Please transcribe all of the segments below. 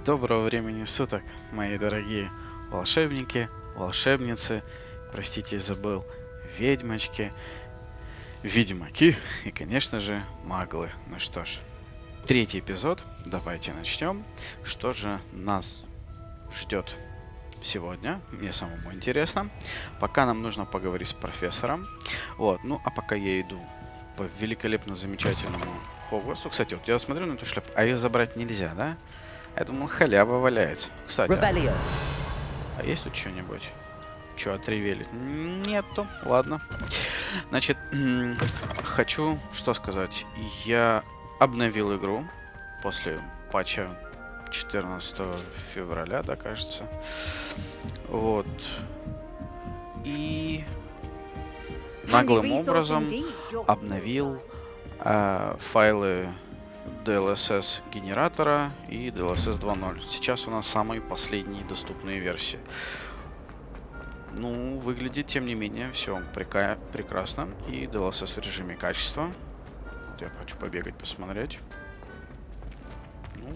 Доброго времени суток, мои дорогие волшебники, волшебницы, простите, забыл, ведьмочки, ведьмаки и, конечно же, маглы. Ну что ж, третий эпизод, давайте начнем. Что же нас ждет сегодня? Мне самому интересно. Пока нам нужно поговорить с профессором. Вот, ну а пока я иду по великолепно замечательному Хогвартсу. Кстати, вот я смотрю на эту шляпу, а ее забрать нельзя, да? Я думал, халява валяется. Кстати, а есть тут что-нибудь? Что, отревели? Нету. Ладно. Значит, хочу что сказать. Я обновил игру после патча 14 февраля, да, кажется. Вот. И наглым образом обновил файлы DLSS генератора и DLSS 2.0. Сейчас у нас самые последние доступные версии. Ну, выглядит, тем не менее, все прекрасно. И DLSS в режиме качества. Вот я хочу побегать, посмотреть. Ну.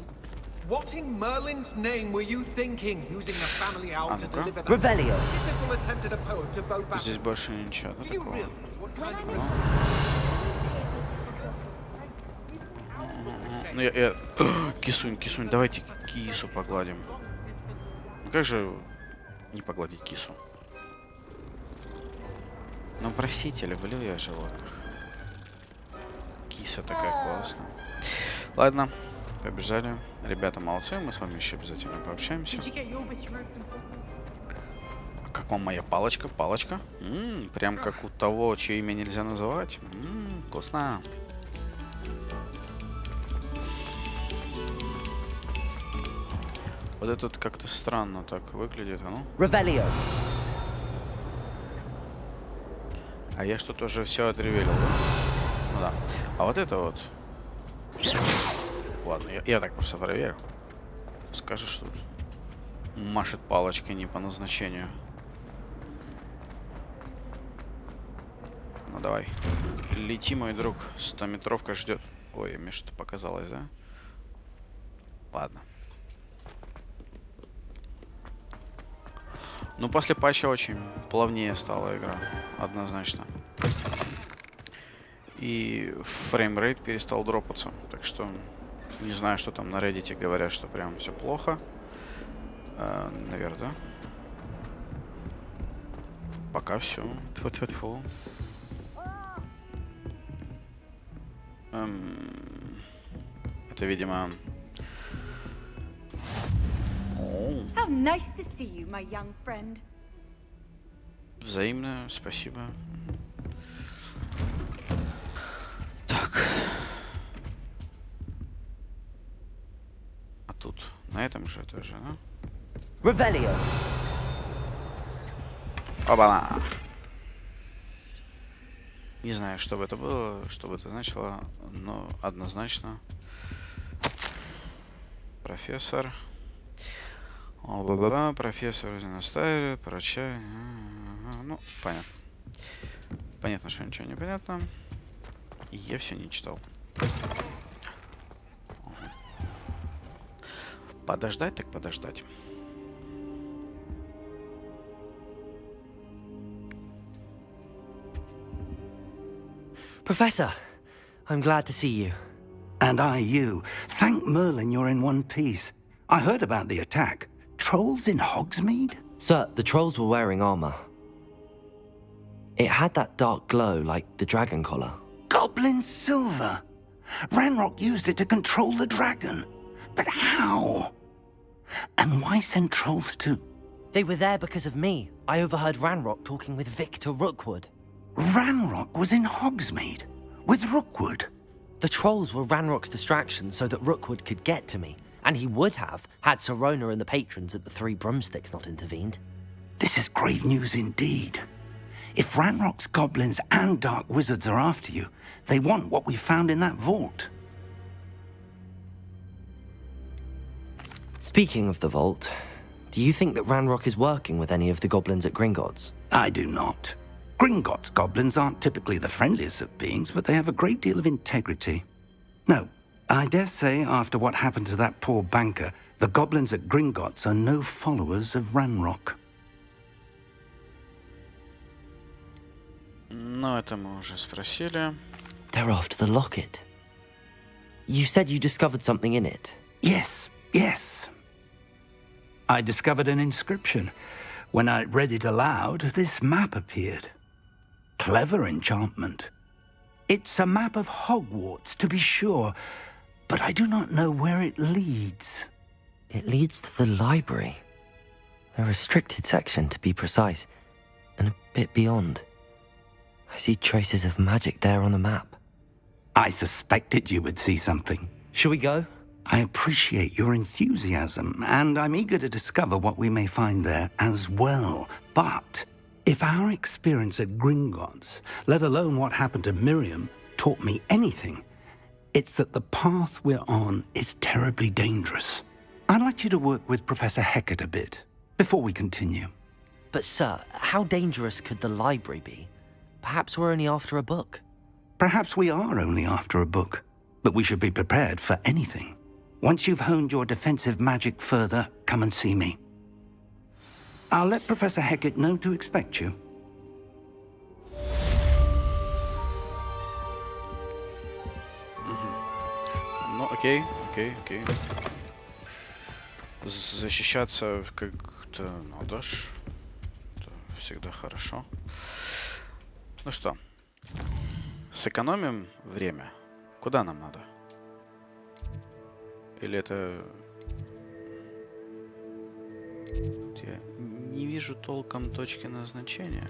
What in Merlin's name were you thinking, using the family out to deliver that Revelio. pitiful attempt at a poem to Bo Bassett? Здесь больше ничего такого. Ну, я... Кисунь, давайте кису погладим. Ну как же не погладить кису? Ну простите, люблю я животных. Киса такая классная. Ладно, побежали. Ребята молодцы, мы с вами еще обязательно пообщаемся. А как вам моя палочка? Палочка? Прям как у того, чье имя нельзя называть. Вкусно. Вот этот как-то странно так выглядит, а ну? Revelio. А я что-то уже все отревелил, да? Ну да. А вот это вот. Ладно, я так просто проверю. Скажешь, что машет палочкой не по назначению. Ну давай. Лети, мой друг. 100-метровка ждет. Ой, мне что-то показалось, да? Ладно. Ну, после патча очень плавнее стала игра. Однозначно. И фреймрейт перестал дропаться. Так что, не знаю, что там на Reddit говорят, что прям все плохо. Наверное, да? Пока все. Тьфу-тьфу-тьфу. Это, видимо... How nice to see you, my young friend. Взаимно, спасибо. Так. А тут на этом же этаже, да? Revelio. Оба-на! Не знаю, что бы это было, что бы это значило, но однозначно. Профессор. Профессор настаивает, поручай. Ну, понятно. Понятно, что ничего не понятно. Я все не читал. Подождать так подождать. Professor, I'm glad to see you. And I you. Thank Merlin you're in one piece. I heard about the attack. Trolls in Hogsmeade? Sir, the trolls were wearing armor. It had that dark glow like the dragon collar. Goblin silver. Ranrock used it to control the dragon. But how? And why send trolls too? They were there because of me. I overheard Ranrock talking with Victor Rookwood. Ranrock was in Hogsmeade? With Rookwood? The trolls were Ranrock's distraction so that Rookwood could get to me. And he would have, had Sirona and the patrons at the Three Broomsticks not intervened. This is grave news indeed. If Ranrock's goblins and dark wizards are after you, they want what we found in that vault. Speaking of the vault, do you think that Ranrock is working with any of the goblins at Gringotts? I do not. Gringotts goblins aren't typically the friendliest of beings, but they have a great deal of integrity. No, I dare say, after what happened to that poor banker, the goblins at Gringotts are no followers of Ranrock. Ну, это мы уже спросили. They're after the locket. You said you discovered something in it. Yes, yes. I discovered an inscription. When I read it aloud, this map appeared. Clever enchantment. It's a map of Hogwarts, to be sure, but I do not know where it leads. It leads to the library. A restricted section, to be precise, and a bit beyond. I see traces of magic there on the map. I suspected you would see something. Shall we go? I appreciate your enthusiasm, and I'm eager to discover what we may find there as well. But if our experience at Gringotts, let alone what happened to Miriam, taught me anything, it's that the path we're on is terribly dangerous. I'd like you to work with Professor Hecat a bit, before we continue. But sir, how dangerous could the library be? Perhaps we're only after a book. Perhaps we are only after a book, but we should be prepared for anything. Once you've honed your defensive magic further, come and see me. I'll let Professor Hecat know to expect you. Ну, окей. Защищаться как-то надо ж. Это всегда хорошо. Ну что, сэкономим время? Куда нам надо? Или это... Я не вижу толком точки назначения.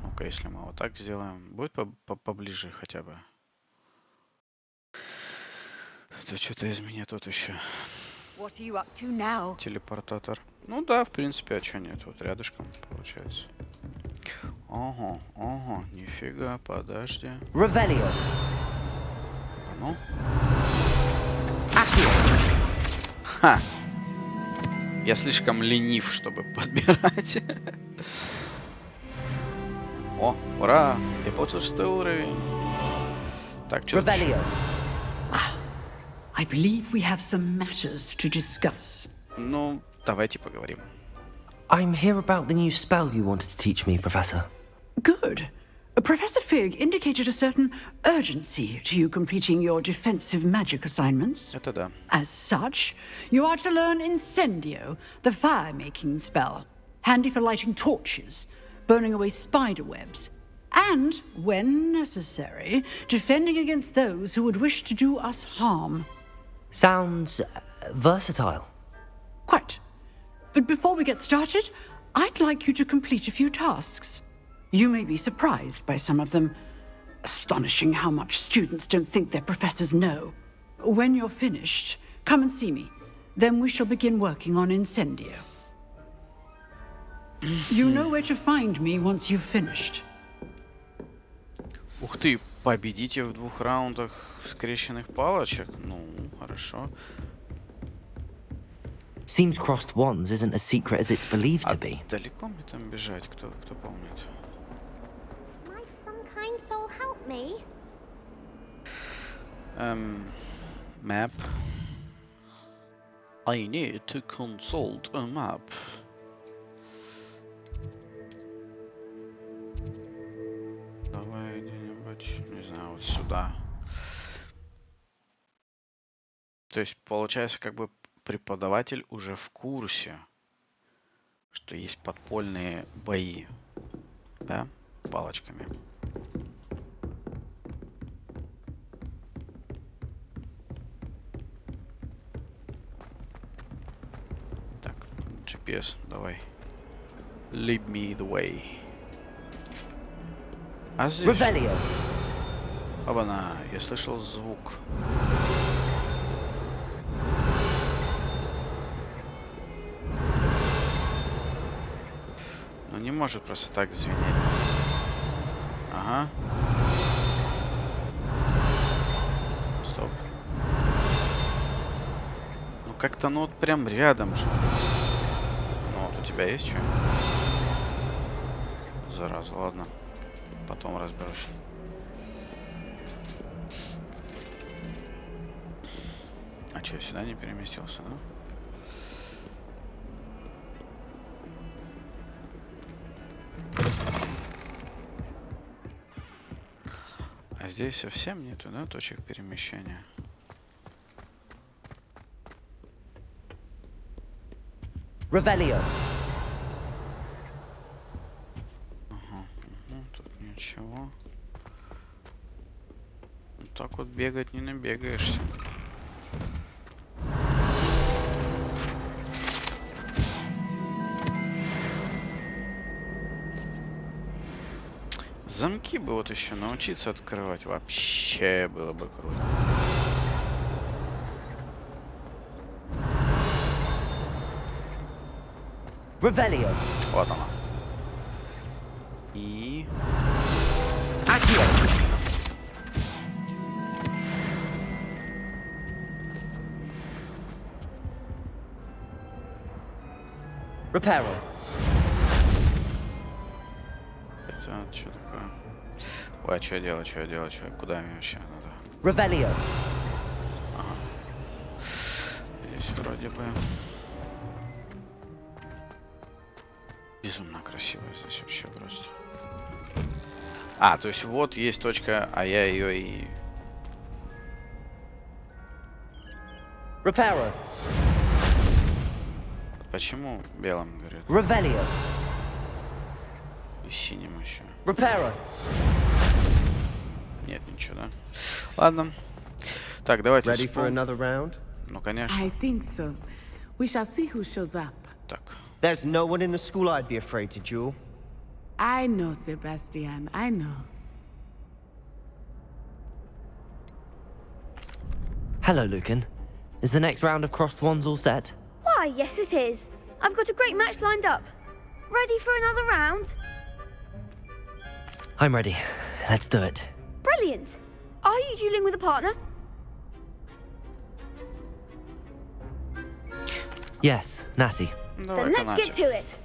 Ну-ка, если мы вот так сделаем, будет поближе хотя бы. Это что-то из меня тут еще. What are you up to now? Телепортатор. Ну да, в принципе, а чё нет? Вот рядышком получается. Ого, нифига, подожди. Revelio. А ну. Accio. Ха! Я слишком ленив, чтобы подбирать. О, ура! Я получил 6-й уровень. Так, что Revelio. I believe we have some matters to discuss. Ну, давайте поговорим. I'm here about the new spell you wanted to teach me, Professor. Good. Professor Fig indicated a certain urgency to you completing your defensive magic assignments. Это да. As such, you are to learn Incendio, the fire-making spell, handy for lighting torches, burning away spider webs, and, when necessary, defending against those who would wish to do us harm. Sounds versatile. Quite. But before we get started, I'd like you to complete a few tasks. You may be surprised by some of them. Astonishing how much students don't think their professors know. When you're finished, come and see me. Then we shall begin working on Incendio. You know where to find me once you've finished. Ух ты, победите в 2 раундах скрещенных палочек? Ну, хорошо. Seems crossed wands isn't as secret as it's believed to be. Далеко мне там бежать, кто помнит? Might some kind soul help me? Map. I need to consult a map. Давай где-нибудь, не знаю, вот сюда. То есть, получается, как бы преподаватель уже в курсе, что есть подпольные бои, да, палочками. Так, GPS, давай. Lead me the way. А здесь... Revelio. Оба-на, я слышал звук. Ну не может просто так звенеть. Ага. Стоп. Ну как-то, ну вот прям рядом же. Ну вот у тебя тебя есть что? Зараза, ладно. Потом разберусь. А что, я сюда не переместился, да? А здесь совсем нету, да, точек перемещения? Revelio. Тут ничего. Вот так вот бегать не набегаешься. Замки бы вот еще научиться открывать. Вообще было бы круто. Revelio. Вот она. И... Accio. Reparo. Это что такое? Ой, а что делать, Куда мне вообще надо? Revelio. Ага. Здесь вроде бы... Безумно красиво здесь вообще просто. А, то есть вот есть точка, а я ее и... Reparo. Почему белым говорит? Revelio. И синим еще. Reparo. Нет, ничего, да? Ладно. Так, давайте Ready for another round? Ну, конечно. I think so. We shall see who shows up. Так. There's no one in the school I'd be afraid to duel. I know, Sebastian. I know. Hello, Lucan. Is the next round of crossed wands all set? Why, yes it is. I've got a great match lined up. Ready for another round? I'm ready. Let's do it. Brilliant. Are you dueling with a partner? Yes, Natty. Давай, Then let's get to it.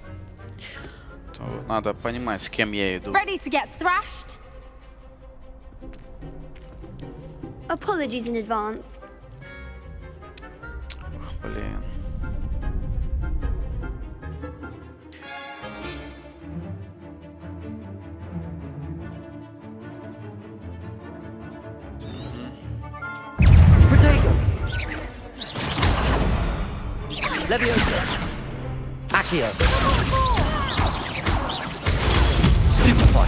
Надо понимать, с кем я иду. Ready to get thrashed? Apologies in advance. Ох, блин. Protego. Leviosa. Accio. Stupefy.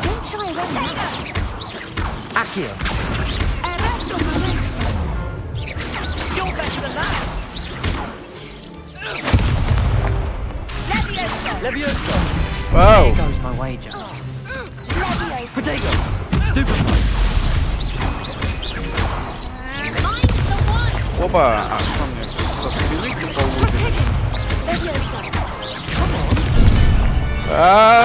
Don't shy away. Accio. You're better than that. Leviosa. Вау! There goes my wager. Protego. Stupefy. Mine's the one. Опа! А что мне со спины тупо лупишь? Leviosa. А,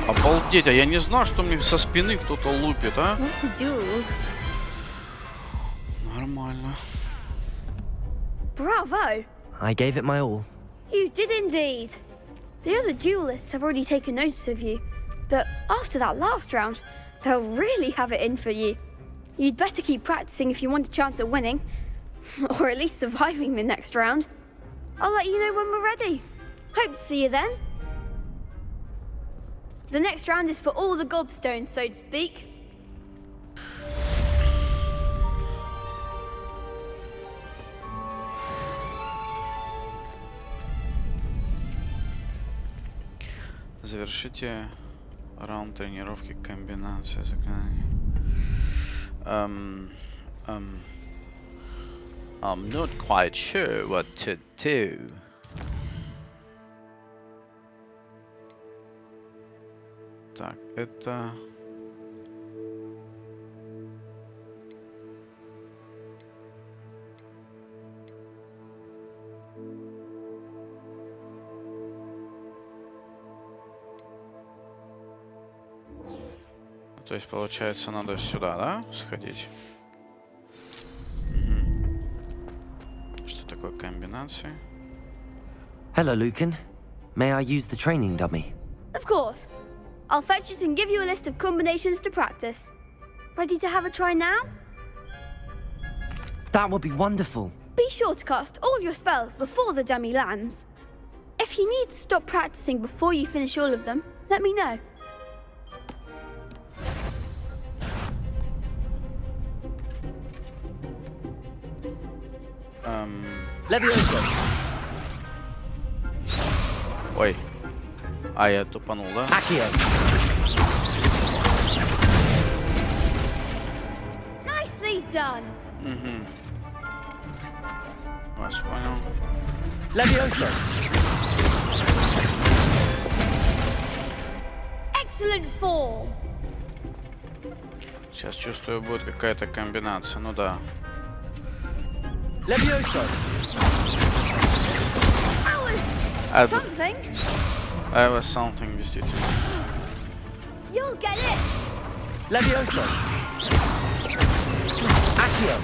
обалдеть, а я не знал, что мне со спины кто-то лупит, а? What a duel. Нормально. Bravo. I gave it my all. You did indeed. The other duelists have already taken notice of you, but after that last round, they'll really have it in for you. You'd better keep practicing if you want a chance at winning, or at least surviving the next round. I'll let you know when we're ready. Hope to see you then. The next round is for all the gobstones, so to speak. Завершите раунд тренировки комбинации заклинаний. I'm not quite sure what to do. Так, это... То есть, получается, надо сюда, да, сходить? Что такое комбинации? Hello, Lucan. May I use the training dummy? Of course. I'll fetch it and give you a list of combinations to practice. Ready to have a try now? That would be wonderful. Be sure to cast all your spells before the dummy lands. If you need to stop practicing before you finish all of them, let me know. Levioso. Ой. А, я тупанул, да? Accio. Nicely done. Вас понял. Levioso. Excellent form. Сейчас чувствую, будет какая-то комбинация. Ну да. Levioso. That was something. I was something, действительно. You'll get it. Levioso. Accio.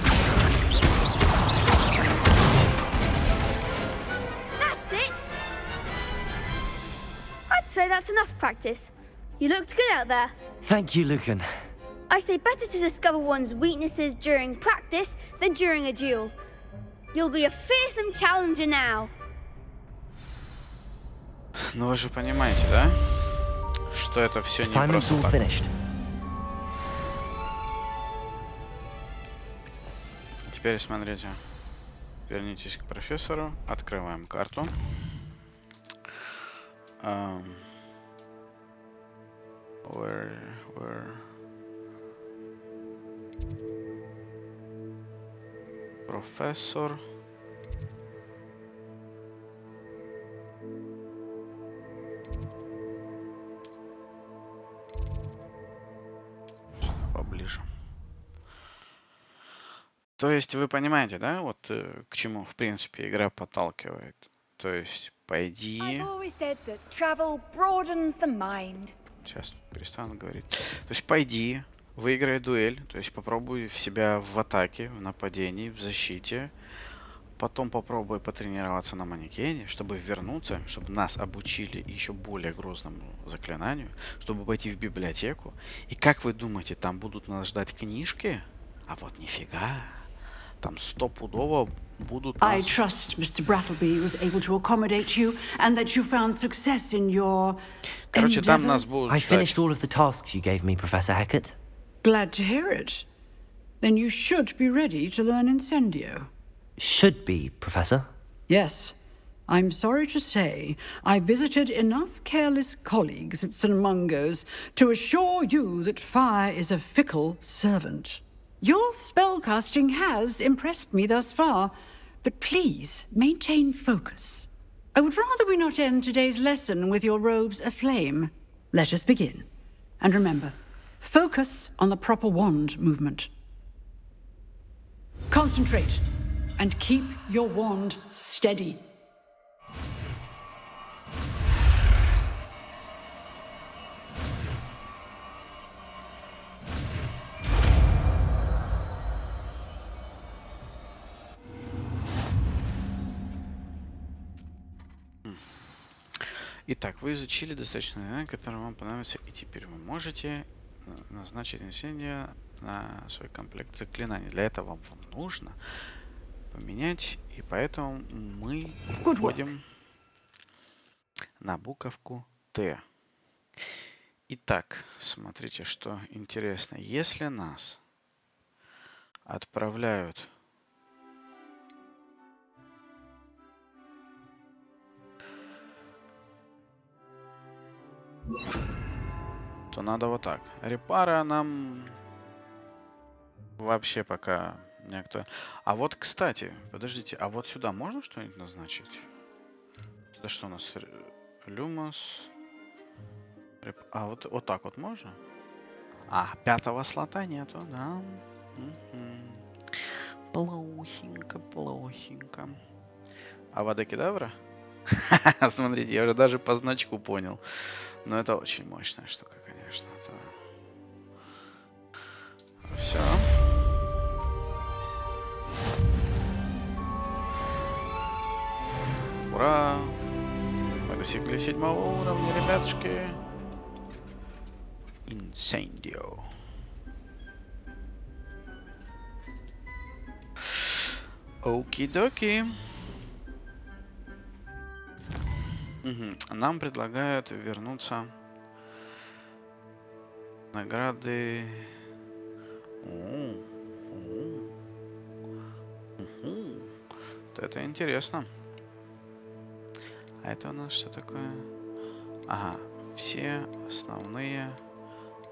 That's it. I'd say that's enough practice. You looked good out there. Thank you, Lucan. I say better to discover one's weaknesses during practice than during a duel. You'll be a fearsome challenger now. Ну вы же понимаете, да? Что это все не Assignment's просто all так. finished. Теперь смотрите. Вернитесь к профессору. Открываем карту. Where? Профессор. Поближе. То есть вы понимаете, да, вот к чему в принципе игра подталкивает. То есть пойди. I've always said that travel broadens the mind. Сейчас перестану говорить. То есть пойди, выиграй дуэль, то есть попробуй себя в атаке, в нападении, в защите. Потом попробуй потренироваться на манекене, чтобы вернуться, чтобы нас обучили еще более грозному заклинанию, чтобы пойти в библиотеку. И как вы думаете, там будут нас ждать книжки? А вот нифига. Там стопудово будут I нас... trust Mr. Brattleby was able to accommodate you and that you found success in your Короче, там нас endeavors. будут I ждать. finished all of the tasks you gave me, Professor Hecat. Glad to hear it. Then you should be ready to learn Incendio. Should be, Professor. Yes. I'm sorry to say, I visited enough careless colleagues at St. Mungo's to assure you that fire is a fickle servant. Your spellcasting has impressed me thus far, but please maintain focus. I would rather we not end today's lesson with your robes aflame. Let us begin. And remember, focus on the proper wand movement. Concentrate and keep your wand steady. Итак, вы изучили достаточно знания, которые вам понравятся, и теперь вы можете назначить наследие на свой комплект заклинаний. Для этого вам нужно поменять, и поэтому мы вводим на буковку Т. Итак, смотрите, что интересно. Если нас отправляют то надо вот так. Репара нам вообще пока не актуально. А вот, кстати, подождите, а вот сюда можно что-нибудь назначить? Это что у нас? Люмос. А вот так вот можно? А, 5-го слота нету, да? Плохенько, плохенько. А водокедавра? Смотрите, я уже даже по значку понял. Но это очень мощная штука, конечно. Это Ура! Мы достигли 7-го уровня, ребятушки. Инсендио. Оки-доки. Нам предлагают вернуться. Награды. Это интересно. А это у нас что такое? Ага, все основные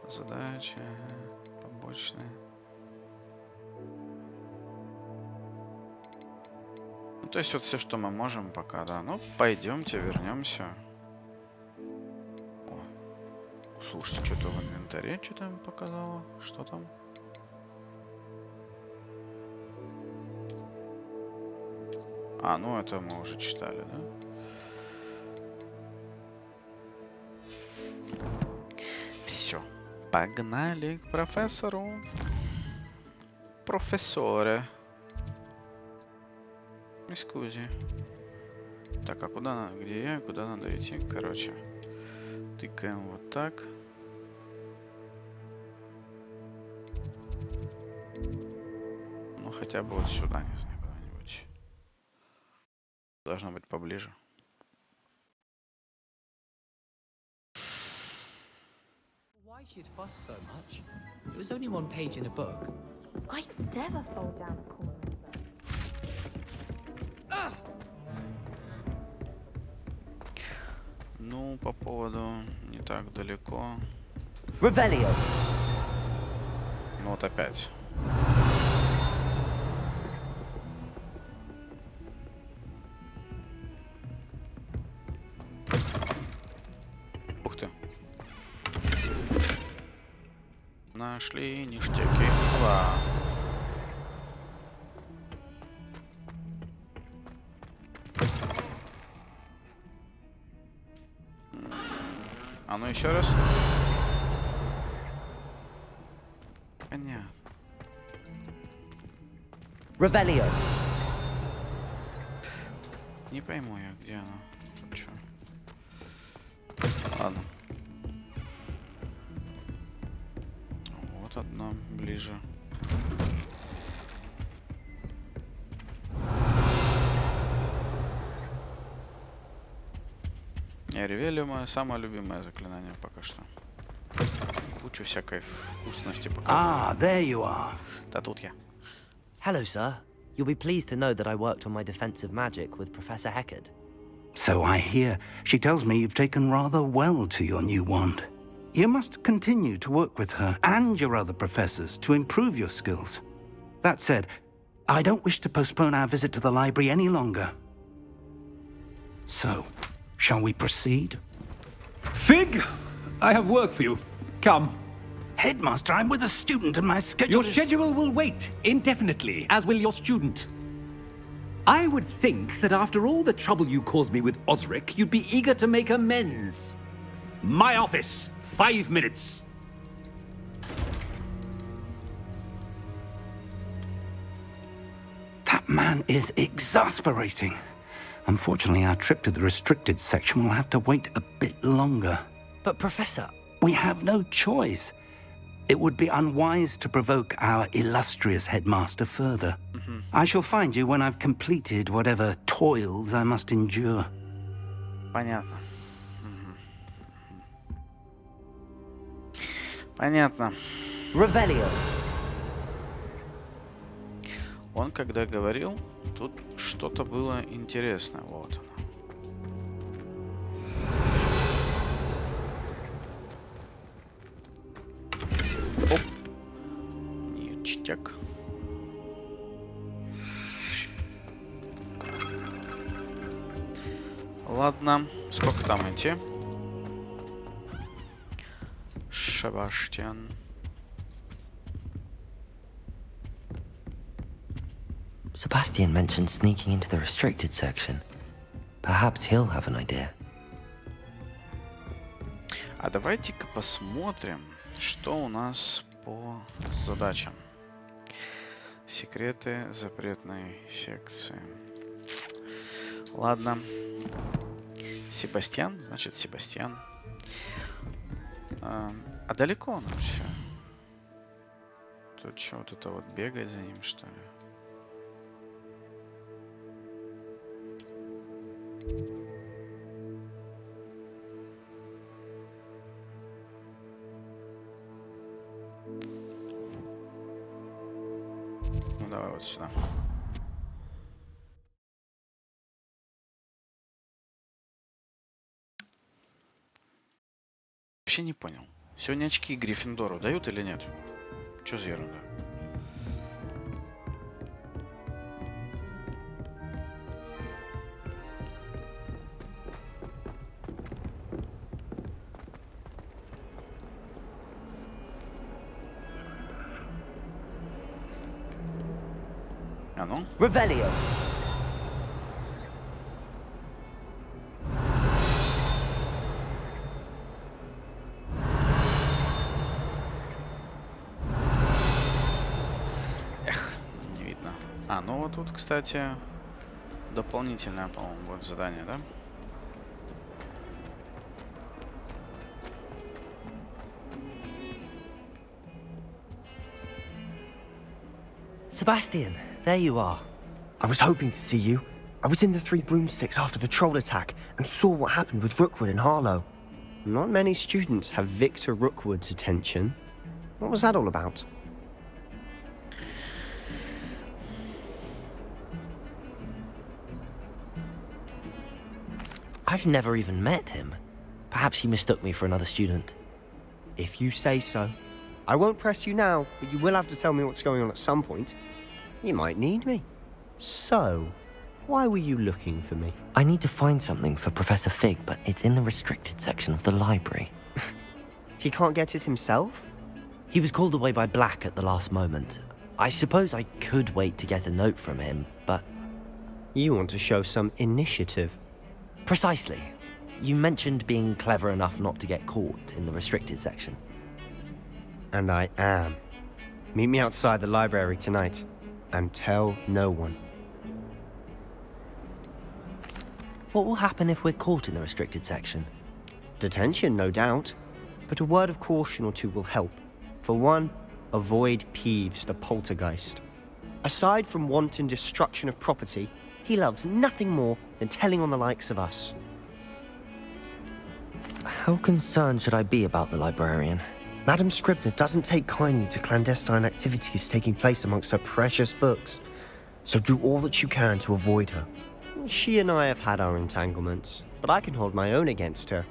задачи, побочные. Ну, то есть вот все, что мы можем пока, да. Ну, пойдемте, вернемся. О, слушайте, что-то в инвентаре что-то показало. Что там? А, ну это мы уже читали, да? Все. Погнали к профессору. Профессоре. Искузи. Так, а куда надо? Где я? Куда надо идти? Короче. Тыкаем вот так. Ну, хотя бы вот сюда, не знаю, куда-нибудь. Должно быть поближе. Why she'd fuss so much? It was only one page in a book. I'd never fall down a corner. Ну, по поводу не так далеко. Revelio. Ну вот опять. Ух ты. Нашли ништяки. Опа. А ну еще раз. Понятно. Revelio. Не пойму я, где она. Тут чё? Ладно. Вот одна ближе. Ревелио мое самое любимое заклинание пока что. Кучу всякой вкусности показывает. there you are. Да тут я. Hello, sir. You'll be pleased to know that I worked on my defensive magic with Professor Heckard. So I hear. She tells me you've taken rather well to your new wand. You must continue to work with her and your other professors to improve your skills. That said, I don't wish to postpone our visit to the library any longer. So, shall we proceed? Fig, I have work for you. Come. Headmaster, I'm with a student and my schedule Your schedule will wait indefinitely, as will your student. I would think that after all the trouble you caused me with Osric, you'd be eager to make amends. My office, 5 minutes. That man is exasperating. Unfortunately, our trip to the restricted section will have to wait a bit longer. But, Professor... We have no choice. It would be unwise to provoke our illustrious headmaster further. I shall find you when I've completed whatever toils I must endure. Понятно. Понятно. Revelio. Он когда говорил, тут что-то было интересное. Вот оно. Оп. Ништяк. Ладно, сколько там идти? Шабаштян. Sebastian mentioned sneaking into the restricted section. Perhaps he'll have an idea. А давайте-ка посмотрим, что у нас по задачам. Секреты запретной секции. Ладно. Себастьян, значит Себастьян. А далеко он вообще? Тут что, вот это вот бегать за ним, что ли? Ну давай вот сюда. Вообще не понял. Сегодня очки Гриффиндору дают или нет? Чё за ерунда? А ну? Revelio. Не видно. А, ну вот тут, кстати, дополнительное, по-моему, будет задание, да? Sebastian, there you are. I was hoping to see you. I was in the Three Broomsticks after the troll attack and saw what happened with Rookwood and Harlow. Not many students have Victor Rookwood's attention. What was that all about? I've never even met him. Perhaps he mistook me for another student. If you say so. I won't press you now, but you will have to tell me what's going on at some point. You might need me. So, why were you looking for me? I need to find something for Professor Fig, but it's in the restricted section of the library. He can't get it himself? He was called away by Black at the last moment. I suppose I could wait to get a note from him, but... You want to show some initiative. Precisely. You mentioned being clever enough not to get caught in the restricted section. And I am. Meet me outside the library tonight, and tell no one. What will happen if we're caught in the restricted section? Detention, no doubt. But a word of caution or two will help. For one, avoid Peeves the poltergeist. Aside from wanton destruction of property, he loves nothing more than telling on the likes of us. How concerned should I be about the librarian? Madam Scribner doesn't take kindly to clandestine activities taking place amongst her precious books. So do all that you can to avoid her. She and I have had our entanglements, but I can hold my own against her.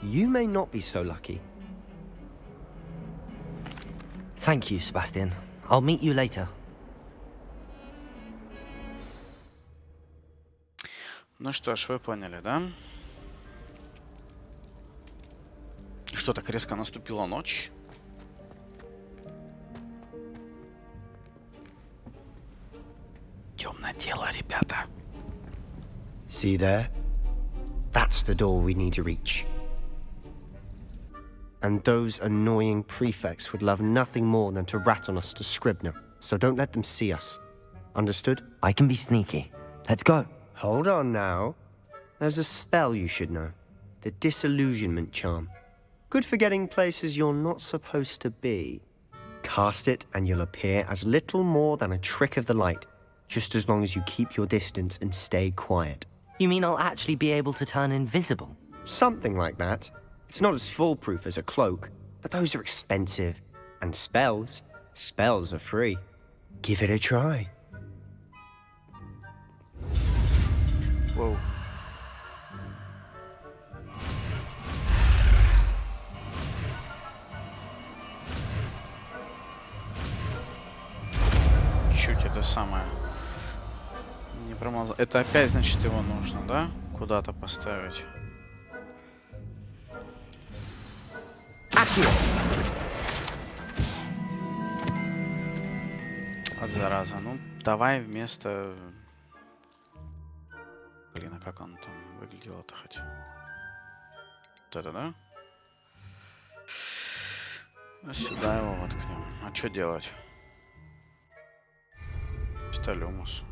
You may not be so lucky. Thank you, Sebastian. I'll meet you later. Ну что ж, вы поняли, да? Что, так резко наступила ночь? Темное дело, ребята. See there? That's the door we need to reach. And those annoying prefects would love nothing more than to rat on us to Scribner, so don't let them see us. Understood? I can be sneaky. Let's go. Hold on now. There's a spell you should know. The Disillusionment Charm. Good for getting places you're not supposed to be. Cast it and you'll appear as little more than a trick of the light, just as long as you keep your distance and stay quiet. You mean I'll actually be able to turn invisible? Something like that. It's not as foolproof as a cloak, but those are expensive. And spells are free. Give it a try. Whoa. Чуть это самое. Не промазал. Это опять, значит, его нужно, да? Куда-то поставить. От зараза. Ну, давай вместо... Блин, а как он там выглядело-то хоть? Вот это, да? А сюда его воткнем. А что делать? Столюмус.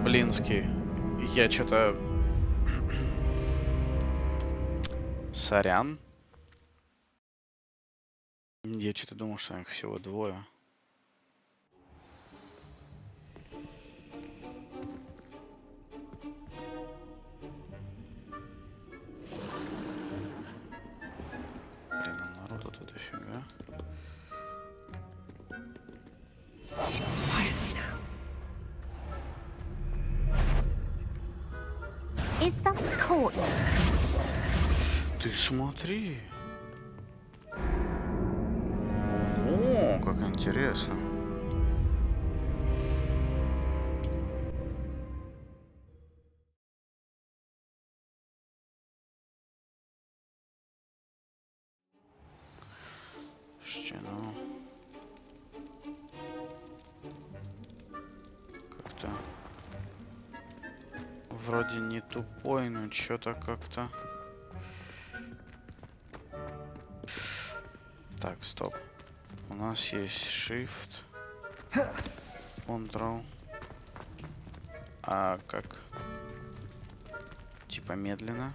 Блинский. Я что-то... Сорян. Я что-то думал, что их всего двое. Блин, народу тут дофига. Is something caught you? Ты смотри. О, как интересно. Слушайте, ну... Как-то... Вроде не тупой, но что-то как-то... Так, стоп. У нас есть Shift, Ctrl. А как? Типа медленно.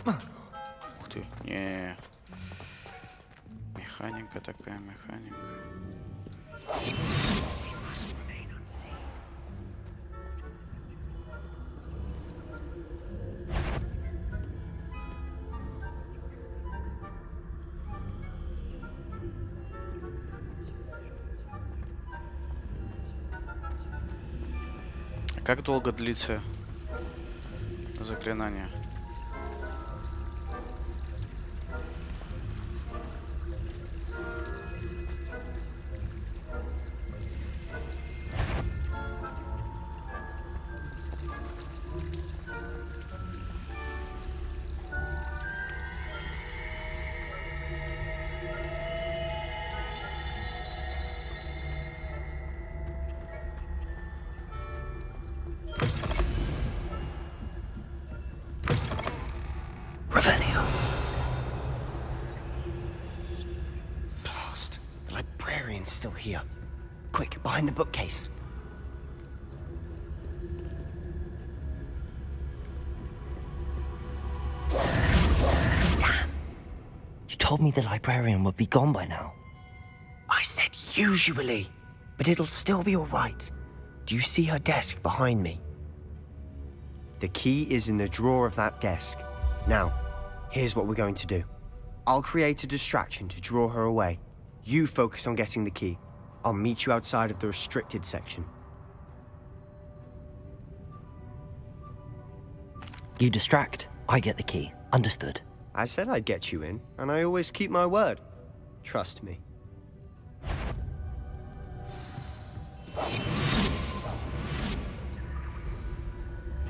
Ух ты, не. Механика такая, механика. Как долго длится заклинание? Blast. The librarian's still here. Quick, behind the bookcase. Damn. You told me the librarian would be gone by now. I said usually, but it'll still be all right. Do you see her desk behind me? The key is in the drawer of that desk. Now, here's what we're going to do. I'll create a distraction to draw her away. You focus on getting the key. I'll meet you outside of the restricted section. You distract, I get the key. Understood. I said I'd get you in, and I always keep my word. Trust me.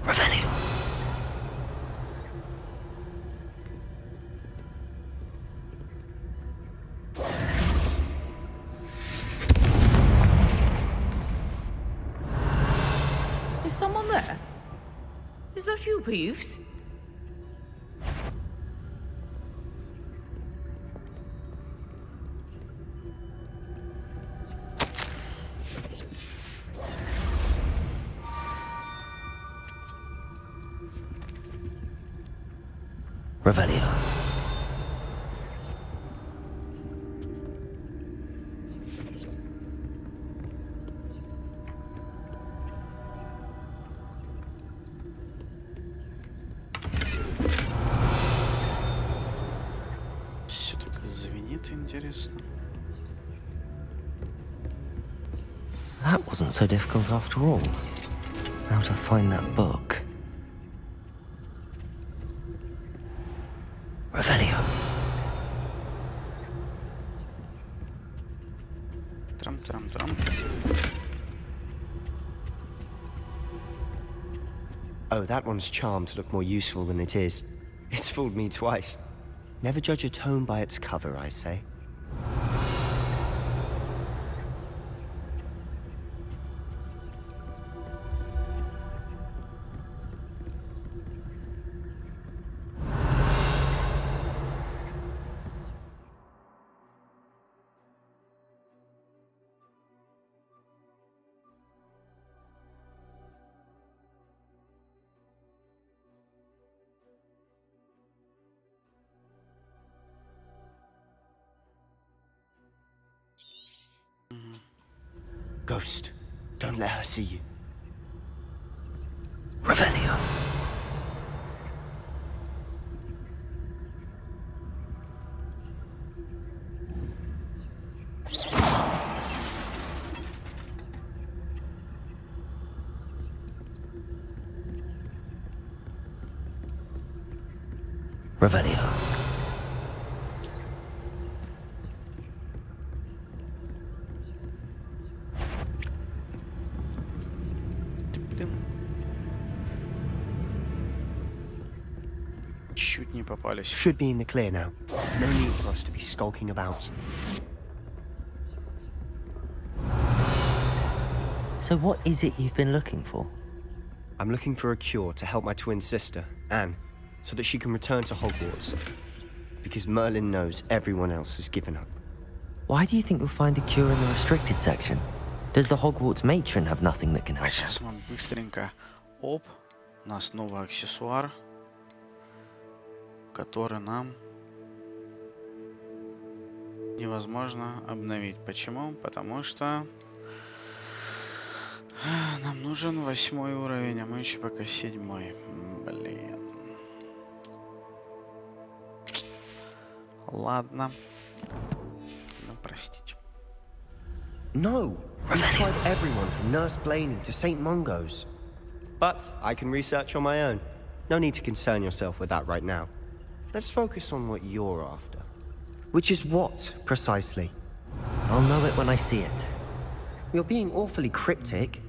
Revelio. Is someone there? Is that you, Peeves? Revelio. Все так звенит, интересно. That wasn't so difficult after all. How to find that book. Revelio. Трам-трам-трам. Oh, that one's charmed to look more useful than it is. It's fooled me twice. Never judge a tome by its cover, I say. Ghost, don't let her see you. Revelio. Revelio. Чуть не попались. Should be in the clear now. No need for us to be skulking about. So what is it you've been looking for? I'm looking for a cure to help my twin sister, Anne, so that she can return to Hogwarts. Because Merlin knows everyone else has given up. Why do you think you'll find a cure in the restricted section? Does the Hogwarts matron have nothing that can help? А сейчас мы быстренько. Оп. У нас новый аксессуар, который нам невозможно обновить. Почему? Потому что нам нужен 8 уровень, а мы еще пока 7. Блин. Ладно. Ну, простите. No! We've tried everyone from Nurse Blaney to St. Mungo's. But I can research on my own. No need to concern yourself with that right now. Let's focus on what you're after. Which is what, precisely? I'll know it when I see it. You're being awfully cryptic.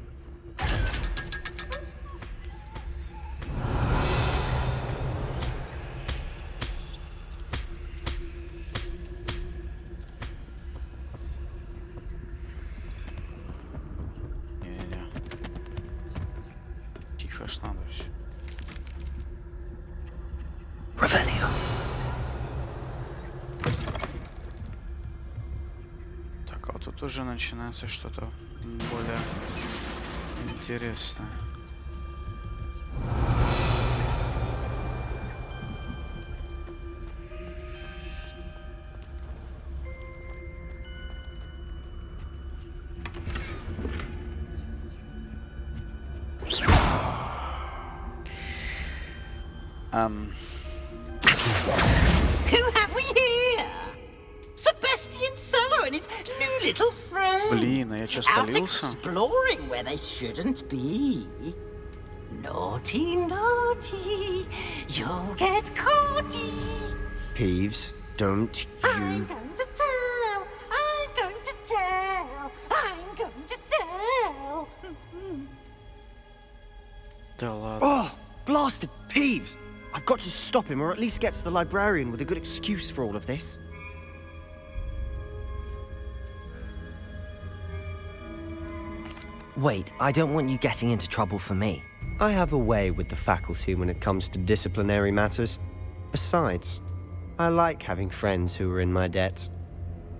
Тихо ж надо все. Revelio. Так, а вот тут уже начинается что-то более интересное. Who have we here? Sebastian Cellar and his new little friend. Блин, а я чё, Out спалился? exploring where they shouldn't be. Naughty, naughty, you'll get caughty. Peeves, don't I'm you... going to tell. I'm going to tell. I'm going to tell. Да ладно. Oh, blasted Peeves! I've got to stop him, or at least get to the librarian with a good excuse for all of this. Wait, I don't want you getting into trouble for me. I have a way with the faculty when it comes to disciplinary matters. Besides, I like having friends who are in my debt.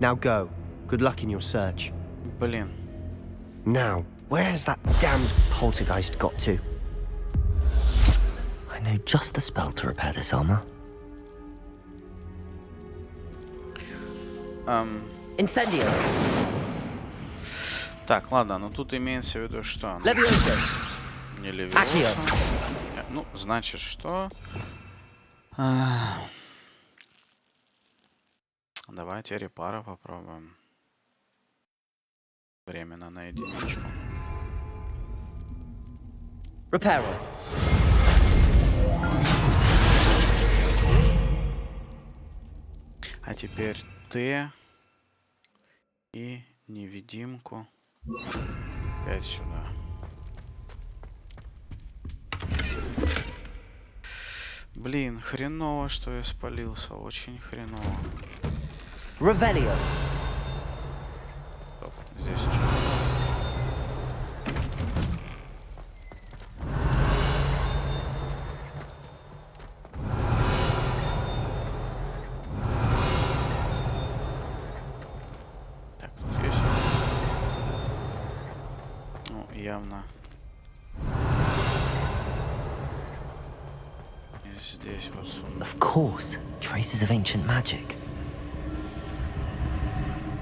Now go. Good luck in your search. Блин. Now, where has that damned poltergeist got to? I know just the spell to repair this armor. Incendio. Так, ладно, но тут имеется в виду, что... Levioso. Не левиоса. Ну, значит, что... Давайте репара попробуем. Временно на единичку. Reparo. А теперь Т и невидимку. Опять сюда. Блин, хреново, что я спалился. Очень хреново. Revelio. Стоп, здесь что? Так, тут есть. Ну, явно. И здесь вот. Of course, traces of ancient magic.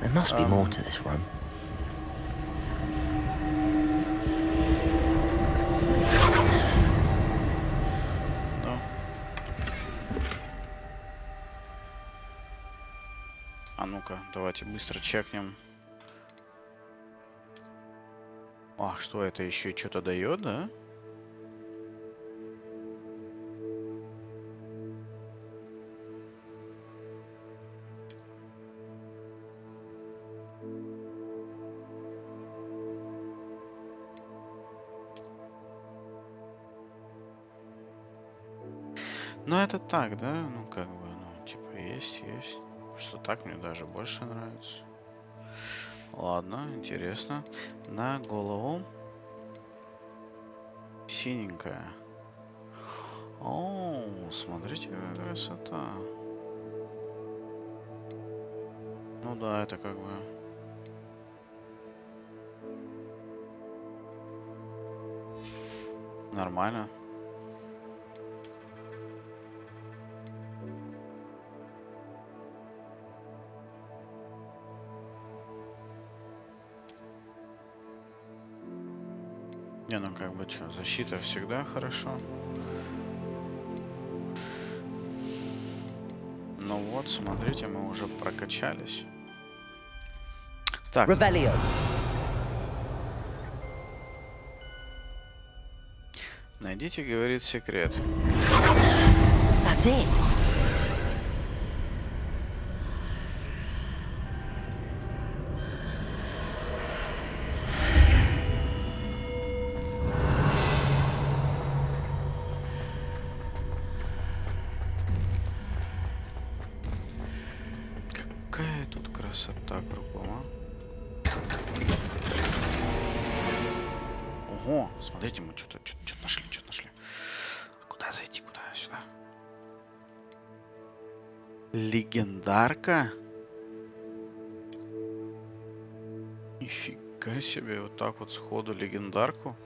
There must be more to this room. ну-ка, давайте быстро чекнем. Ах, что это еще и что-то дает, да? Ну это так, да? Ну как бы, ну типа есть. Что так мне даже больше нравится. Ладно, интересно. На голову синенькая. О, смотрите, какая красота. Ну да, это как бы... Нормально. Не, ну как бы что, защита всегда хорошо. Ну вот, смотрите, мы уже прокачались. Так. Найдите, говорит, секрет. That's it. Какая тут красота кругом, а? Ого, смотрите, мы что-то нашли, Куда зайти, куда сюда? Легендарка? Нифига себе, вот так вот сходу легендарку.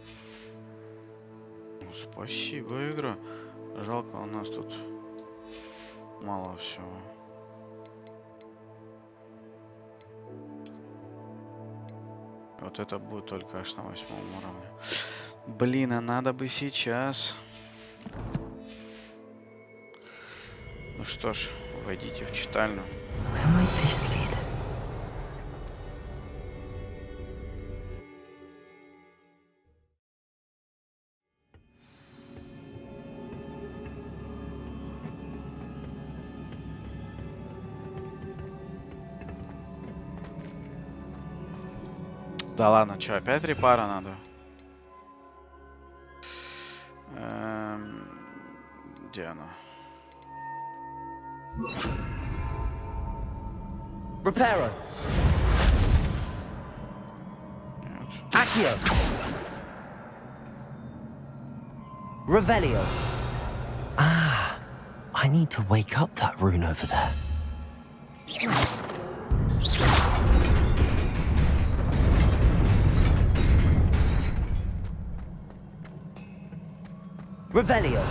Ну, спасибо, игра. Жалко, у нас тут мало всего. Вот это будет только аж на 8-м уровне. Блин, а надо бы сейчас. Ну что ж, войдите в читальню. Да ладно, что, опять репара надо? Где она? Reparo. Accio. Revelio. Ah, I need to wake up that rune over there. Revelio.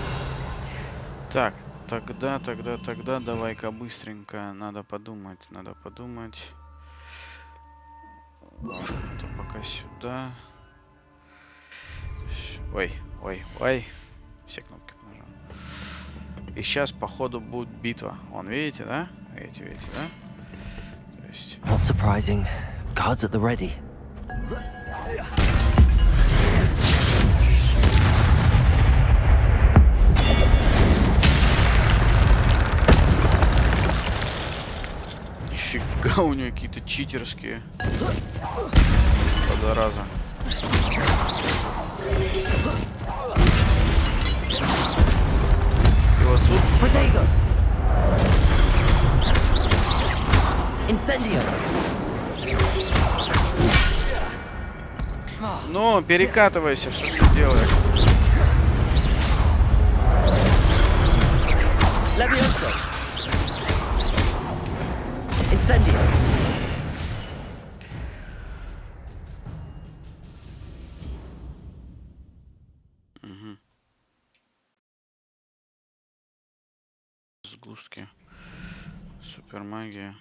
Так, тогда давай-ка быстренько. Надо подумать. Ладно, это пока сюда. Ой. Все кнопки нажал. И сейчас, походу, будет битва. Вон, видите, да? Видите, да? То есть... Not surprising. Guards at the ready. Нифига, у нее какие-то читерские. Зараза. И вот тут... Incendio. Ну, перекатывайся, что ж ты делаешь? Levioso. Incendio. Сгустки. Супермагия.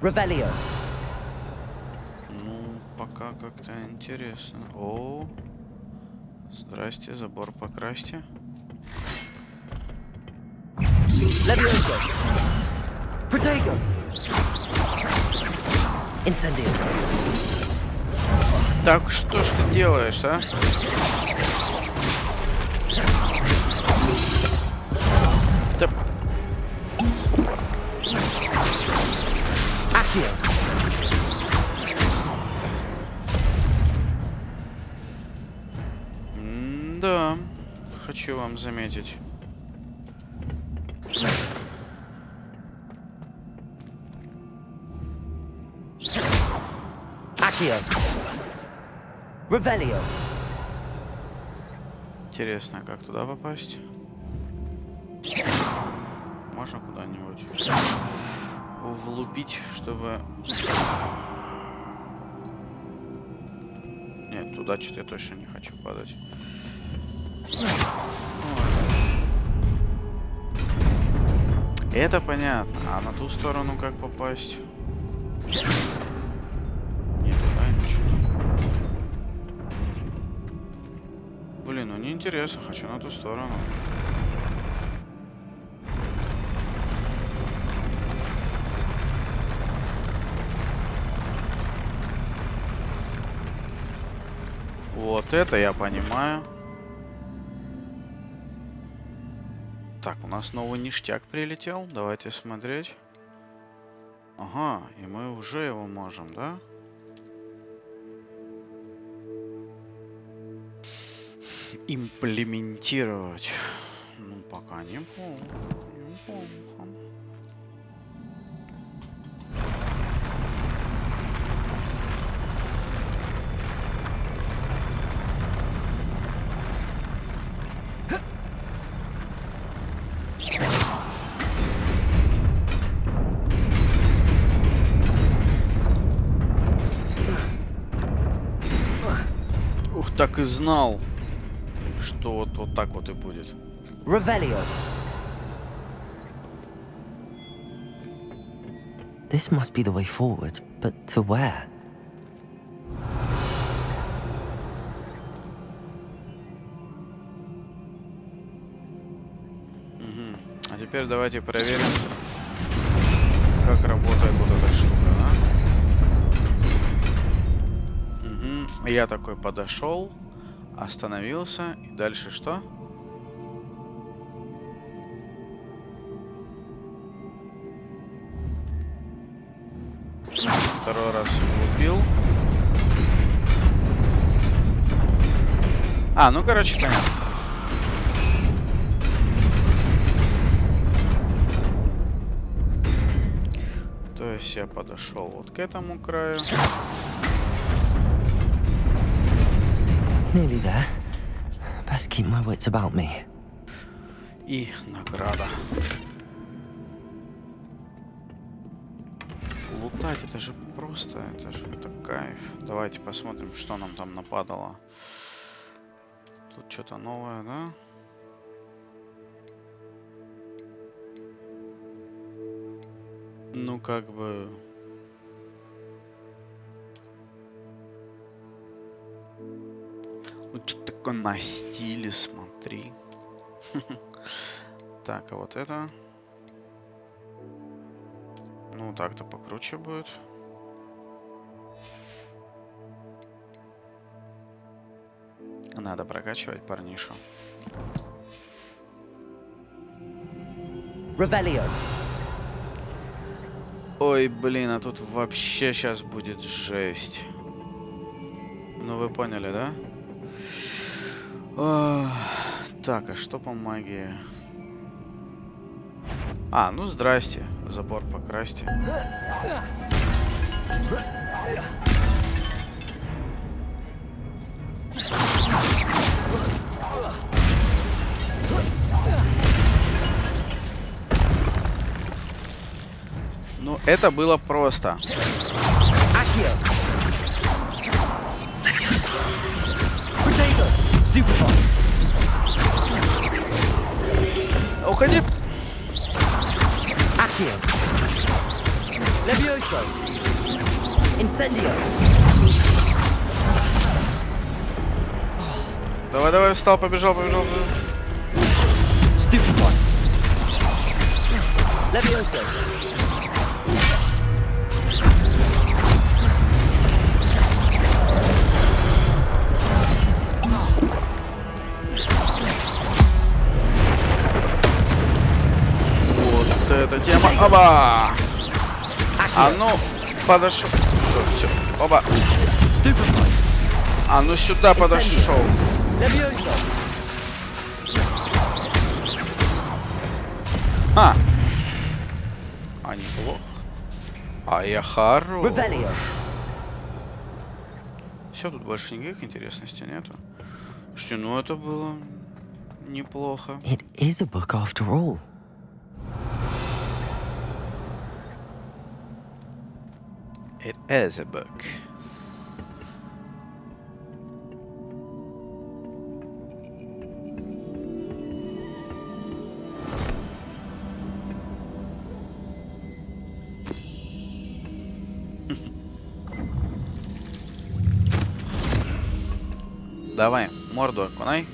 Revelio. Ну, пока как-то интересно. О, Здрасте, забор покрасьте. Levioso. Protego. Incendio. Так, что ж ты делаешь, а? Да... Accio. Да, хочу вам заметить. Accio. Revelio. Интересно, как туда попасть? Можно куда-нибудь влупить, чтобы... Нет, туда что-то я точно не хочу падать. Это понятно. А на ту сторону как попасть? Нет, туда ничего. Блин, ну неинтересно. Хочу на ту сторону. Вот это я понимаю. Так, у нас новый ништяк прилетел. Давайте смотреть. Ага, и мы уже его можем, да? Имплементировать. Ну, пока не плохо. Неплохо. Ух, так и знал, что вот так вот и будет. Revelio. This must be the way forward, but to where? А теперь давайте проверим, как работает вот эта штука, а? Я такой подошел, остановился, и дальше что? Второй раз влупил. А, ну короче, понятно. То есть я подошел вот к этому краю. Nearly there. Best keep my wits about me. И награда. Лутать, это же просто, это кайф. Давайте посмотрим, что нам там нападало. Тут что-то новое, да? Ну, как бы... Вот что-то такое на стиле, смотри. Так, а вот это... Ну, так-то покруче будет. Надо прокачивать парнишу. Revelio. Ой, блин, а тут вообще сейчас будет жесть. Ну, вы поняли, да? Так, а что по магии? А, ну здрасте. Забор покрасьте. Ну, это было просто. Уходи. Accio. Levioso. Incendio. Давай, давай, встал, побежал, побежал. Вот эта тема. Оба! А ну, подошел. Все. Оба. А ну сюда подошел. А неплохо. А я хорош. Все, тут больше никаких интересностей нету. Что, ну это было неплохо. It is a book after all. It is a book. Давай, морду окунай.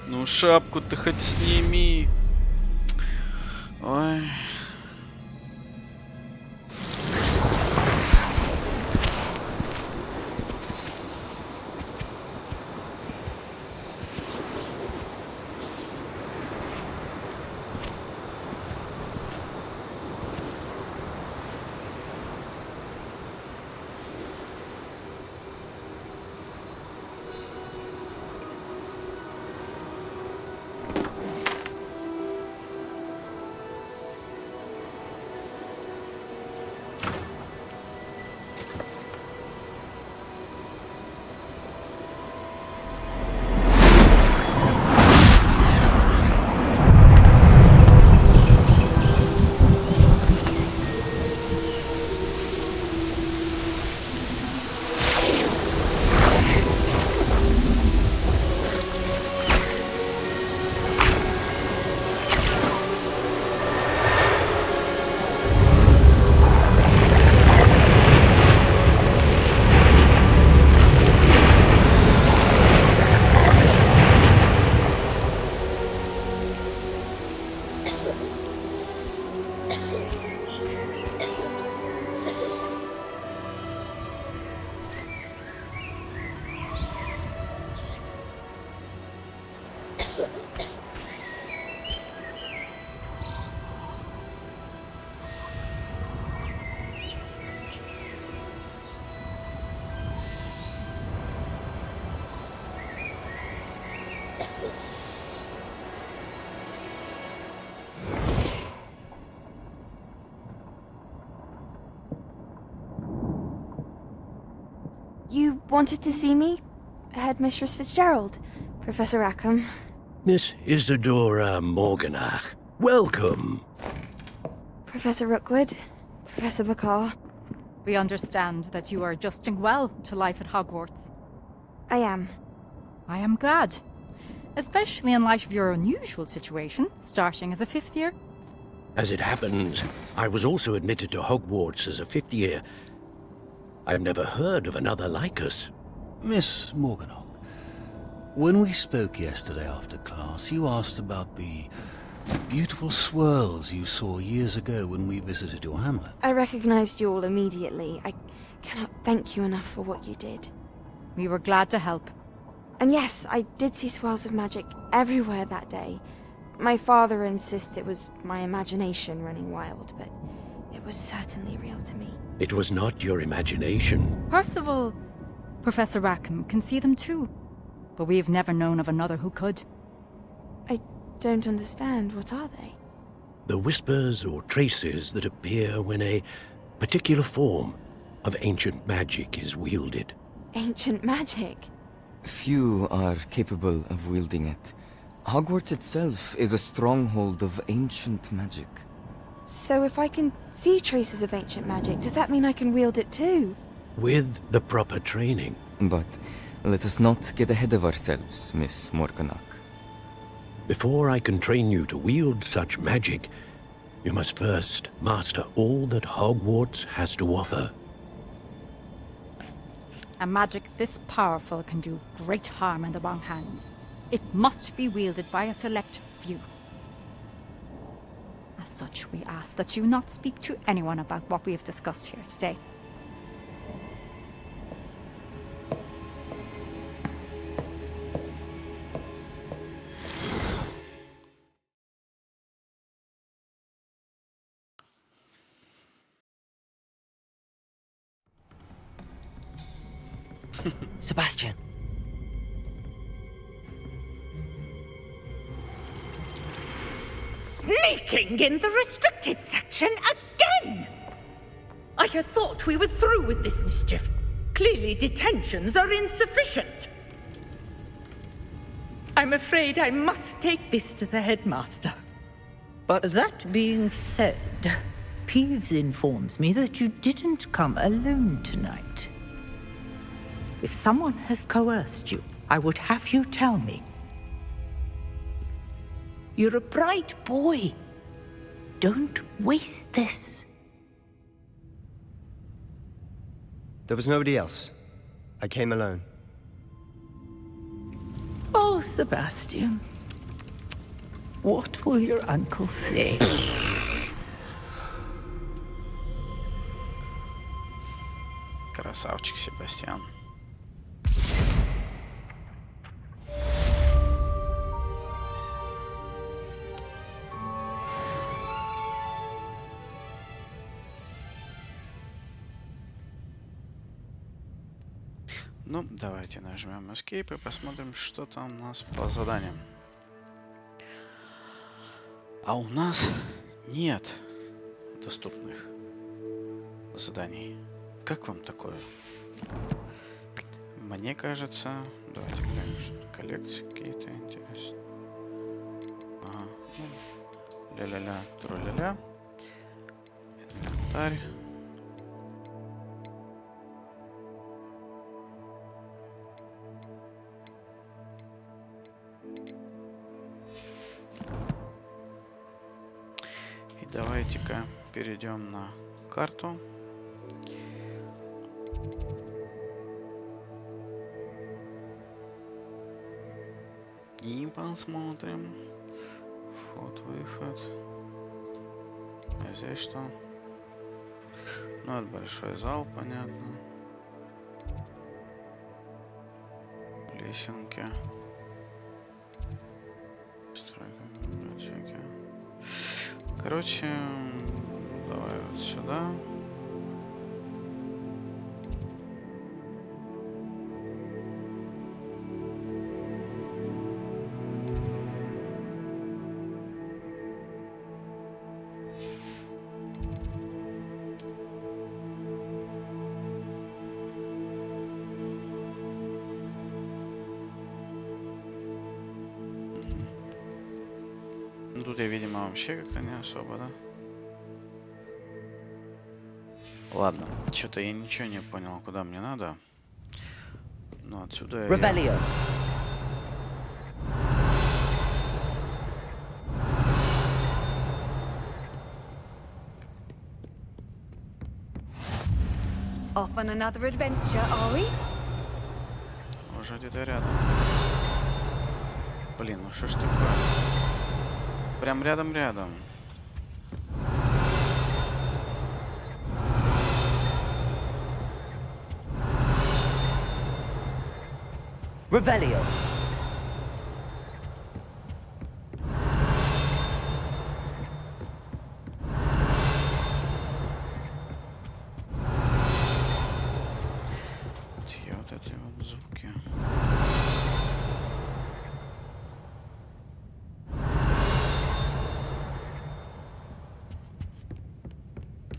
Ну шапку ты хоть сними. Ой. You wanted to see me? Headmistress Fitzgerald, Professor Rackham. Miss Isadora Morganach, welcome. Professor Rookwood, Professor Bakar. We understand that you are adjusting well to life at Hogwarts. I am. I am glad. Especially in light of your unusual situation, starting as a 5th year. As it happens, I was also admitted to Hogwarts as a 5th year. I've never heard of another like us. Miss Morganach, when we spoke yesterday after class, you asked about the beautiful swirls you saw years ago when we visited your hamlet. I recognized you all immediately. I cannot thank you enough for what you did. We were glad to help. And yes, I did see swirls of magic everywhere that day. My father insists it was my imagination running wild, but it was certainly real to me. It was not your imagination. Percival, Professor Rackham can see them too. But we have never known of another who could. I don't understand. What are they? The whispers or traces that appear when a particular form of ancient magic is wielded. Ancient magic? Few are capable of wielding it. Hogwarts itself is a stronghold of ancient magic. So if I can see traces of ancient magic, does that mean I can wield it too? With the proper training. But let us not get ahead of ourselves, Miss Morganach. Before I can train you to wield such magic, you must first master all that Hogwarts has to offer. A magic this powerful can do great harm in the wrong hands. It must be wielded by a select few. As such, we ask that you not speak to anyone about what we have discussed here today. Sebastian. Sneaking in the restricted section again! I had thought we were through with this mischief. Clearly detentions are insufficient. I'm afraid I must take this to the headmaster. But that being said, Peeves informs me that you didn't come alone tonight. If someone has coerced you, I would have you tell me. You're a bright boy. Don't waste this. There was nobody else. I came alone. Oh, Sebastian. What will your uncle say? Красавчик Себастьян. Ну, давайте нажмем Escape и посмотрим, что там у нас по заданиям. А у нас нет доступных заданий. Как вам такое? Мне кажется... Давайте глянем, что коллекции какие-то интересные. Ага. Ну, ля-ля-ля, тру-ля-ля. Инвентарь. Давайте-ка перейдем на карту. И посмотрим. Вход-выход. А здесь что? Ну, это большой зал, понятно. Лесенки. Стройка библиотеки. Короче, давай вот сюда. Ну, тут я, видимо, вообще как-то не особо, да? Ладно, что-то я ничего не понял, куда мне надо. Но отсюда я... Off on another adventure, are we? Уже где-то рядом. Блин, ну что ж такое? Прям рядом-рядом. Revelio. Вот эти вот звуки.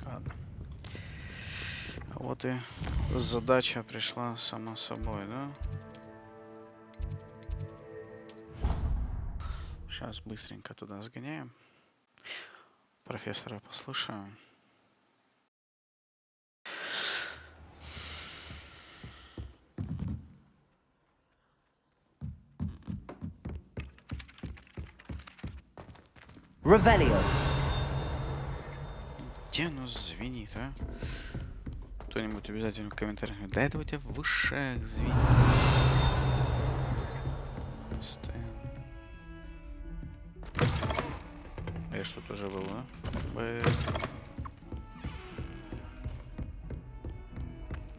Ладно. А вот и задача пришла сама собой, да? Сейчас быстренько туда сгоняем. Профессора послушаю. Revelio. Где оно звенит, а? Кто-нибудь обязательно в комментариях. Да это у тебя в ушах звенит. Я что-то уже был, да?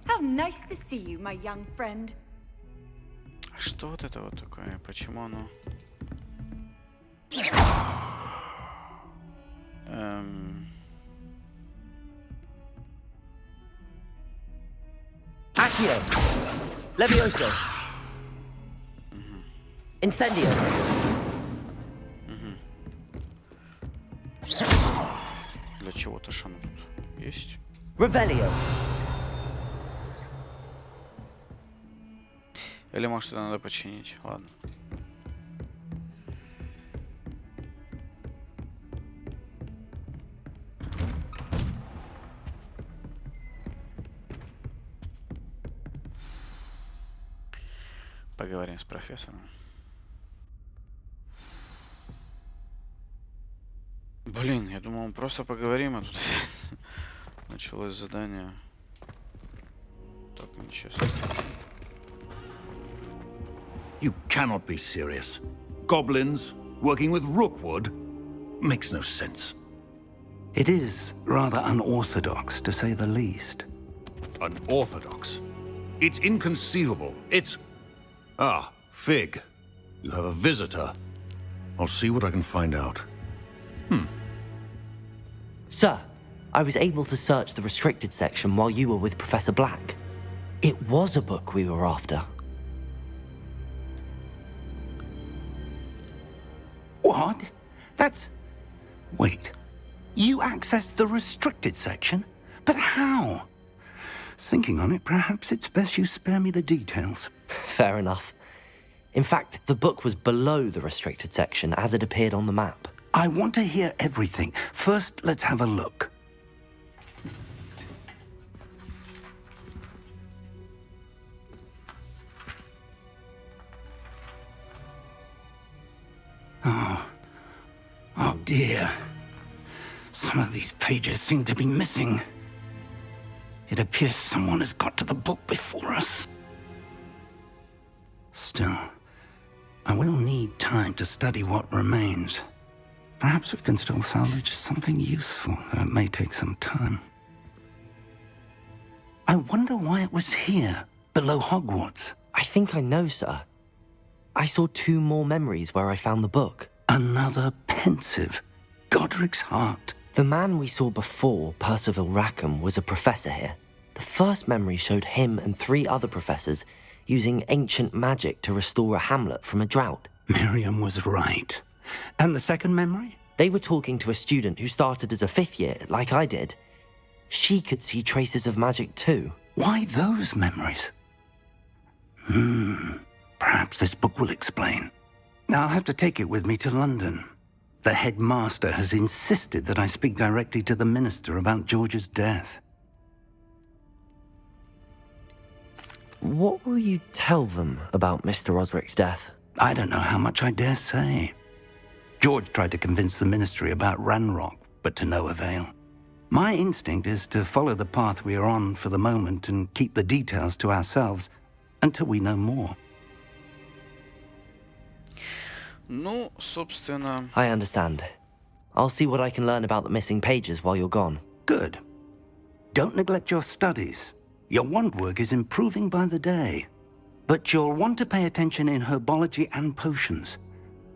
How nice to see you, my young friend. А что вот это вот такое? Почему оно? Accio! Levioso! Incendio! Для чего-то ж оно тут есть? Revelio! Или может это надо починить? Ладно. Поговорим с профессором. Блин, я думал, мы просто поговорим, а тут началось задание. Так нечестно. You cannot be serious. Goblins working with Rookwood makes no sense. It is rather unorthodox, to say the least. Unorthodox? It's inconceivable. It's... Ah, Fig. You have a visitor. I'll see what I can find out. Sir, I was able to search the restricted section while you were with Professor Black. It was a book we were after. What? That's... Wait. You accessed the restricted section? But how? Thinking on it, perhaps it's best you spare me the details. Fair enough. In fact, the book was below the restricted section as it appeared on the map. I want to hear everything. First, let's have a look. Oh dear. Some of these pages seem to be missing. It appears someone has got to the book before us. Still, I will need time to study what remains. Perhaps we can still salvage something useful, though it may take some time. I wonder why it was here, below Hogwarts. I think I know, sir. I saw 2 more memories where I found the book. Another pensive. Godric's heart. The man we saw before, Percival Rackham, was a professor here. The first memory showed him and 3 other professors using ancient magic to restore a hamlet from a drought. Miriam was right. And the second memory? They were talking to a student who started as a 5th year, like I did. She could see traces of magic too. Why those memories? Perhaps this book will explain. Now I'll have to take it with me to London. The headmaster has insisted that I speak directly to the minister about George's death. What will you tell them about Mr. Osric's death? I don't know how much I dare say. George tried to convince the ministry about Ranrock, but to no avail. My instinct is to follow the path we are on for the moment and keep the details to ourselves until we know more. Ну, собственно... I understand. I'll see what I can learn about the missing pages while you're gone. Good. Don't neglect your studies. Your wand work is improving by the day. But you'll want to pay attention in herbology and potions.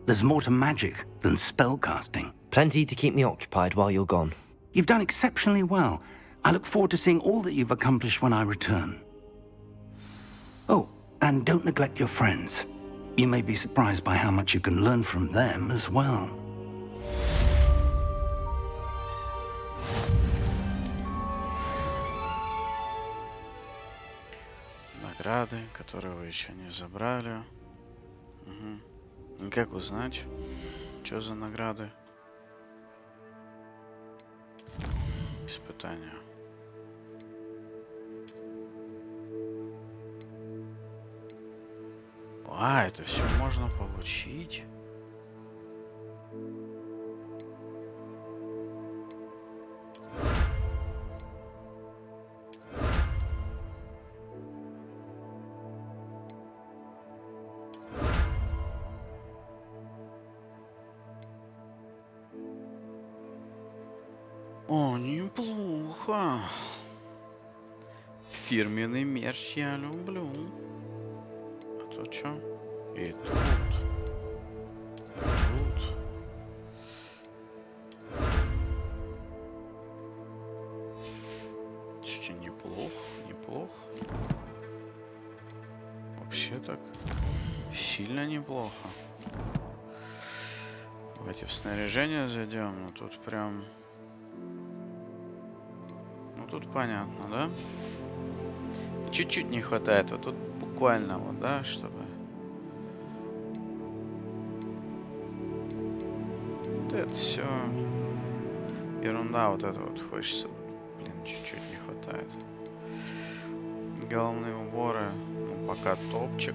There's more to magic than spellcasting. Plenty to keep me occupied while you're gone. You've done exceptionally well. I look forward to seeing all that you've accomplished when I return. Oh, and don't neglect your friends. You may be surprised by how much you can learn from them as well. Награды, которые вы еще не забрали. И как узнать, что за награды? Испытания. А, это все можно получить. О, неплохо. Фирменный мерч я люблю. А то чё? И тут. Что, неплохо. Вообще так сильно неплохо. Давайте в снаряжение зайдем, но тут прям... Ну тут понятно, да? Чуть-чуть не хватает, вот тут буквально вот, да, чтобы... Вот это все ерунда, вот это вот хочется. Блин, чуть-чуть не хватает. Головные уборы, ну пока топчик.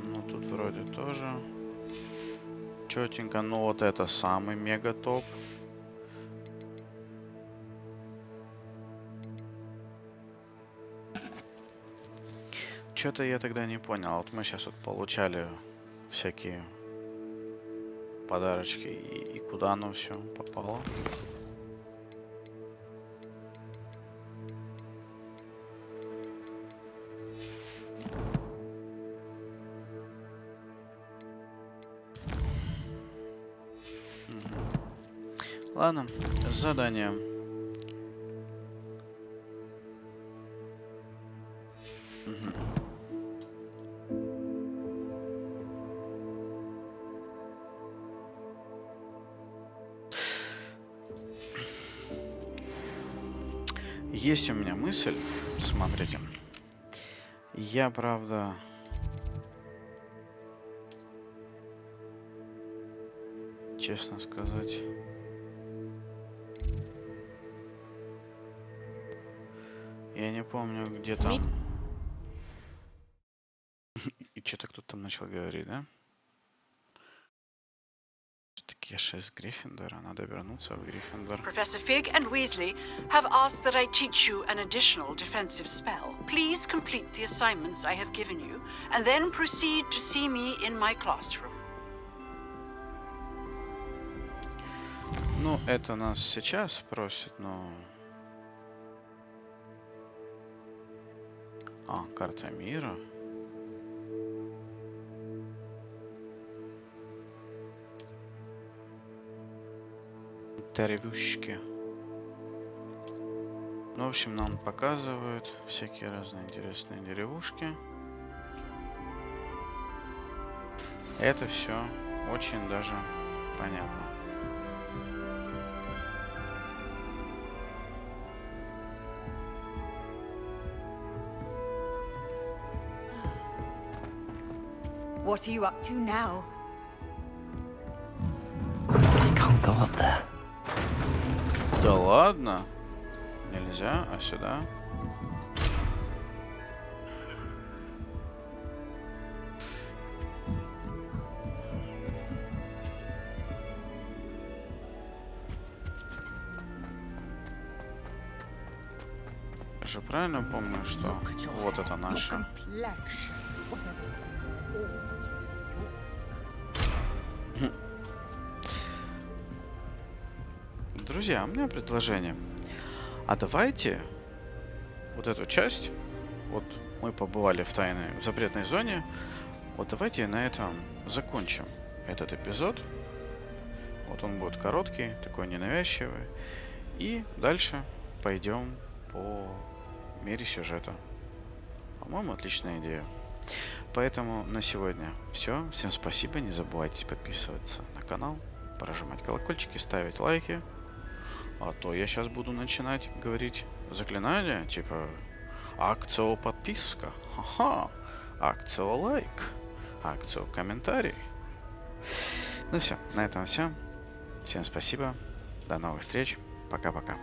Ну тут вроде тоже четенько, но вот это самый мега топ. Что-то я тогда не понял. Вот мы сейчас вот получали всякие подарочки, и куда оно все попало? Ладно, задание. Есть у меня мысль, смотрите. Я, правда, честно сказать, я не помню, где там. И что-то кто-то там начал говорить, да? Я 6 Гриффиндора, надо вернуться в Гриффиндор. Professor Fig and Weasley have asked that I teach you an additional defensive spell. Please complete the assignments I have given you, and then proceed to see me in my classroom. Ну, это нас сейчас просит, но... А, карта мира. Деревушки. Ну, в общем, нам показывают всякие разные интересные деревушки. Это все очень даже понятно. What are you up to now? I can't go up there. Да ладно? Нельзя, а сюда? Я же правильно помню, что вот это наша. Друзья, у меня предложение. А давайте вот эту часть, вот мы побывали в запретной зоне, вот давайте на этом закончим этот эпизод. Вот он будет короткий, такой ненавязчивый. И дальше пойдем по мере сюжета. По-моему, отличная идея. Поэтому на сегодня все. Всем спасибо. Не забывайте подписываться на канал, прожимать колокольчики, ставить лайки. А то я сейчас буду начинать говорить заклинания, типа акция подписка, ха-ха, акция лайк, акция комментарий. Ну все, на этом все. Всем спасибо. До новых встреч. Пока-пока.